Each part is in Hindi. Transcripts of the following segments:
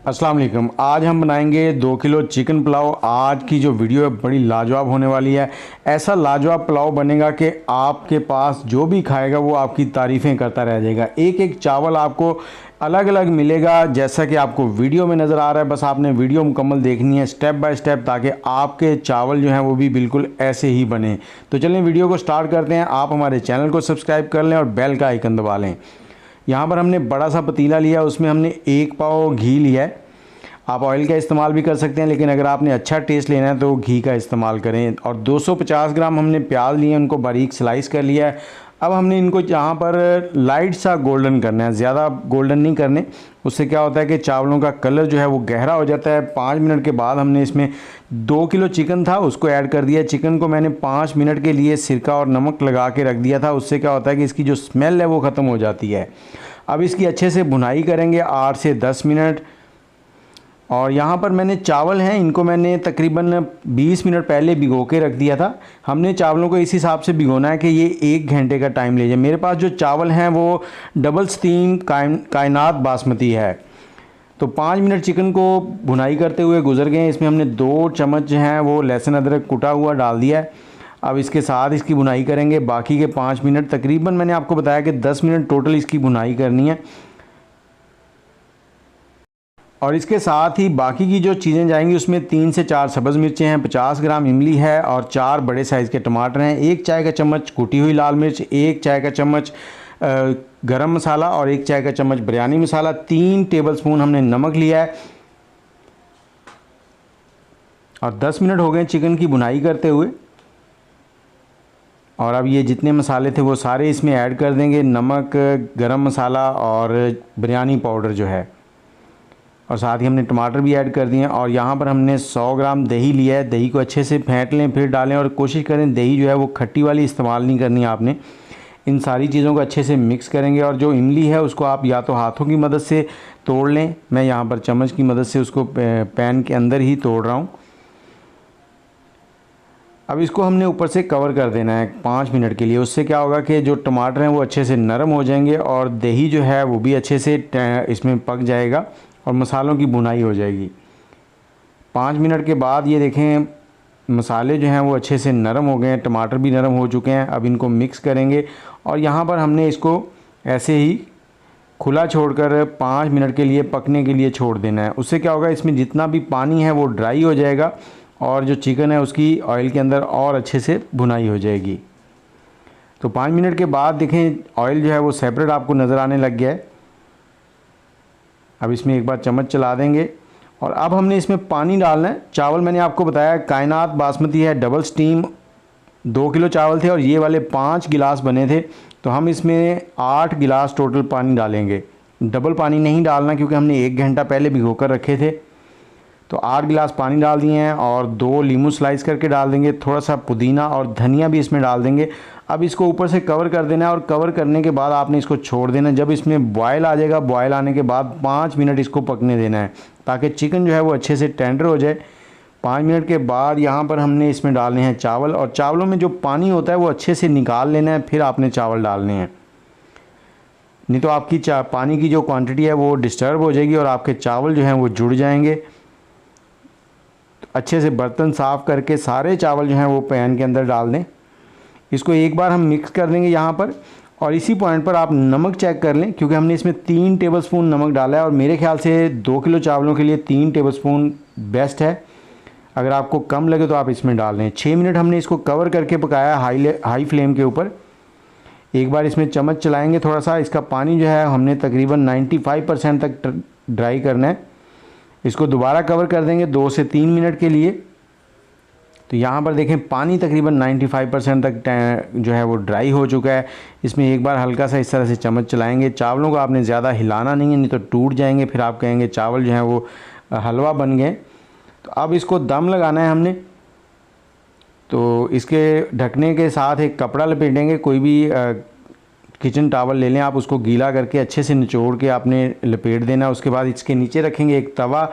अस्सलाम वालेकुम। आज हम बनाएंगे 2 किलो चिकन पुलाव। आज की जो वीडियो है बड़ी लाजवाब होने वाली है। ऐसा लाजवाब पुलाव बनेगा कि आपके पास जो भी खाएगा वो आपकी तारीफ़ें करता रह जाएगा। एक एक चावल आपको अलग अलग मिलेगा, जैसा कि आपको वीडियो में नज़र आ रहा है। बस आपने वीडियो मुकम्मल देखनी है स्टेप बाय स्टेप, ताकि आपके चावल जो हैं वो भी बिल्कुल ऐसे ही बने। तो चलें वीडियो को स्टार्ट करते हैं। आप हमारे चैनल को सब्सक्राइब कर लें और बेल का आइकन दबा लें। यहाँ पर हमने बड़ा सा पतीला लिया, उसमें हमने 1 पाव घी लिया है। आप ऑयल का इस्तेमाल भी कर सकते हैं, लेकिन अगर आपने अच्छा टेस्ट लेना है तो घी का इस्तेमाल करें। और 250 ग्राम हमने प्याज लिए, उनको बारीक स्लाइस कर लिया है। अब हमने इनको यहाँ पर लाइट सा गोल्डन करना है, ज़्यादा गोल्डन नहीं करने। उससे क्या होता है कि चावलों का कलर जो है वो गहरा हो जाता है। 5 मिनट के बाद हमने इसमें 2 किलो चिकन था उसको ऐड कर दिया। चिकन को मैंने 5 मिनट के लिए सिरका और नमक लगा के रख दिया था। उससे क्या होता है कि इसकी जो स्मेल है वो ख़त्म हो जाती है। अब इसकी अच्छे से भुनाई करेंगे 8 से 10 मिनट। और यहाँ पर मैंने चावल हैं, इनको मैंने तकरीबन 20 मिनट पहले भिगो के रख दिया था। हमने चावलों को इस हिसाब से भिगोना है कि ये 1 घंटे का टाइम ले जाए। मेरे पास जो चावल हैं वो डबल स्टीम कायनात बासमती है। तो 5 मिनट चिकन को भुनाई करते हुए गुजर गए। इसमें हमने 2 चम्मच हैं वो लहसुन अदरक कुटा हुआ डाल दिया है। अब इसके साथ इसकी भुनाई करेंगे बाकी के 5 मिनट। तकरीबन मैंने आपको बताया कि 10 मिनट टोटल इसकी भुनाई करनी है। और इसके साथ ही बाकी की जो चीज़ें जाएंगी उसमें 3 से 4 सब्ज़ मिर्चें हैं, 50 ग्राम इमली है और 4 बड़े साइज़ के टमाटर हैं, 1 चाय का चम्मच कुटी हुई लाल मिर्च, 1 चाय का चम्मच गरम मसाला और 1 चाय का चम्मच बिरयानी मसाला, 3 टेबलस्पून हमने नमक लिया है। और 10 मिनट हो गए चिकन की भुनाई करते हुए। और अब ये जितने मसाले थे वो सारे इसमें ऐड कर देंगे, नमक, गरम मसाला और बिरयानी पाउडर जो है, और साथ ही हमने टमाटर भी ऐड कर दिए हैं। और यहाँ पर हमने 100 ग्राम दही लिया है। दही को अच्छे से फेंट लें फिर डालें, और कोशिश करें दही जो है वो खट्टी वाली इस्तेमाल नहीं करनी आपने। इन सारी चीज़ों को अच्छे से मिक्स करेंगे। और जो इमली है उसको आप या तो हाथों की मदद से तोड़ लें, मैं यहाँ पर चम्मच की मदद से उसको पैन के अंदर ही तोड़ रहा हूँ। अब इसको हमने ऊपर से कवर कर देना है 5 मिनट के लिए। उससे क्या होगा कि जो टमाटर हैं वो अच्छे से नरम हो जाएंगे और दही जो है वो भी अच्छे से इसमें पक जाएगा और मसालों की भुनाई हो जाएगी। 5 मिनट के बाद ये देखें मसाले जो हैं वो अच्छे से नरम हो गए हैं, टमाटर भी नरम हो चुके हैं। अब इनको मिक्स करेंगे और यहाँ पर हमने इसको ऐसे ही खुला छोड़कर 5 मिनट के लिए पकने के लिए छोड़ देना है। उससे क्या होगा, इसमें जितना भी पानी है वो ड्राई हो जाएगा और जो चिकन है उसकी ऑयल के अंदर और अच्छे से भुनाई हो जाएगी। तो 5 मिनट के बाद देखें ऑयल जो है वो सेपरेट आपको नज़र आने लग गया है। अब इसमें एक बार चम्मच चला देंगे और अब हमने इसमें पानी डालना है। चावल मैंने आपको बताया कायनात बासमती है, डबल स्टीम। 2 किलो चावल थे और ये वाले 5 गिलास बने थे, तो हम इसमें 8 गिलास टोटल पानी डालेंगे। डबल पानी नहीं डालना क्योंकि हमने 1 घंटा पहले भिगो कर रखे थे। तो 8 गिलास पानी डाल दिए हैं और 2 लीमू स्लाइस करके डाल देंगे। थोड़ा सा पुदीना और धनिया भी इसमें डाल देंगे। अब इसको ऊपर से कवर कर देना है और कवर करने के बाद आपने इसको छोड़ देना है। जब इसमें बॉयल आ जाएगा, बॉयल आने के बाद 5 मिनट इसको पकने देना है ताकि चिकन जो है वो अच्छे से टेंडर हो जाए। 5 मिनट के बाद यहाँ पर हमने इसमें डालने हैं चावल, और चावलों में जो पानी होता है वो अच्छे से निकाल लेना है, फिर आपने चावल डालने हैं। नहीं तो आपकी पानी की जो क्वांटिटी है वो डिस्टर्ब हो जाएगी और आपके चावल जो हैं वो जुड़ जाएंगे। तो अच्छे से बर्तन साफ़ करके सारे चावल जो हैं वो पैन के अंदर डाल दें। इसको एक बार हम मिक्स कर देंगे यहाँ पर। और इसी पॉइंट पर आप नमक चेक कर लें क्योंकि हमने इसमें 3 टेबलस्पून नमक डाला है और मेरे ख्याल से 2 किलो चावलों के लिए 3 टेबलस्पून बेस्ट है। अगर आपको कम लगे तो आप इसमें डाल दें। 6 मिनट हमने इसको कवर करके पकाया हाई फ्लेम के ऊपर। एक बार इसमें चम्मच चलाएंगे थोड़ा सा। इसका पानी जो है हमने तकरीबन 95% तक ड्राई करना है। इसको दोबारा कवर कर देंगे 2 से 3 मिनट के लिए। तो यहाँ पर देखें पानी तकरीबन 95% तक जो है वो ड्राई हो चुका है। इसमें एक बार हल्का सा इस तरह से चम्मच चलाएंगे। चावलों को आपने ज़्यादा हिलाना नहीं है, नहीं तो टूट जाएंगे, फिर आप कहेंगे चावल जो है वो हलवा बन गए। तो अब इसको दम लगाना है हमने। तो इसके ढकने के साथ एक कपड़ा लपेटेंगे। कोई भी किचन टॉवल ले लें आप, उसको गीला करके अच्छे से निचोड़ के आपने लपेट देना। उसके बाद इसके नीचे रखेंगे एक तवा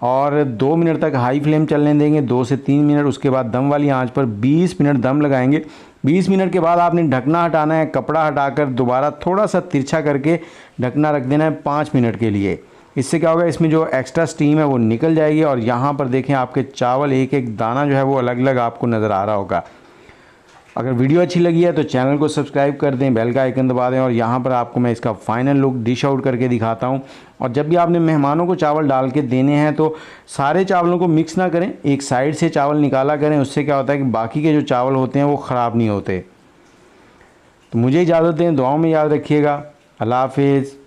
और 2 मिनट तक हाई फ्लेम चलने देंगे, 2 से 3 मिनट। उसके बाद दम वाली आंच पर 20 मिनट दम लगाएंगे। 20 मिनट के बाद आपने ढकना हटाना है, कपड़ा हटाकर दोबारा थोड़ा सा तिरछा करके ढकना रख देना है 5 मिनट के लिए। इससे क्या होगा, इसमें जो एक्स्ट्रा स्टीम है वो निकल जाएगी और यहाँ पर देखें आपके चावल एक एक दाना जो है वो अलग अलग आपको नज़र आ रहा होगा। अगर वीडियो अच्छी लगी है तो चैनल को सब्सक्राइब कर दें, बेल का आइकन दबा दें और यहाँ पर आपको मैं इसका फाइनल लुक डिश आउट करके दिखाता हूँ। और जब भी आपने मेहमानों को चावल डाल के देने हैं तो सारे चावलों को मिक्स ना करें, एक साइड से चावल निकाला करें। उससे क्या होता है कि बाकी के जो चावल होते हैं वो ख़राब नहीं होते। तो मुझे इजाज़त दें, दुआओं में याद रखिएगा। अल्लाह हाफिज़।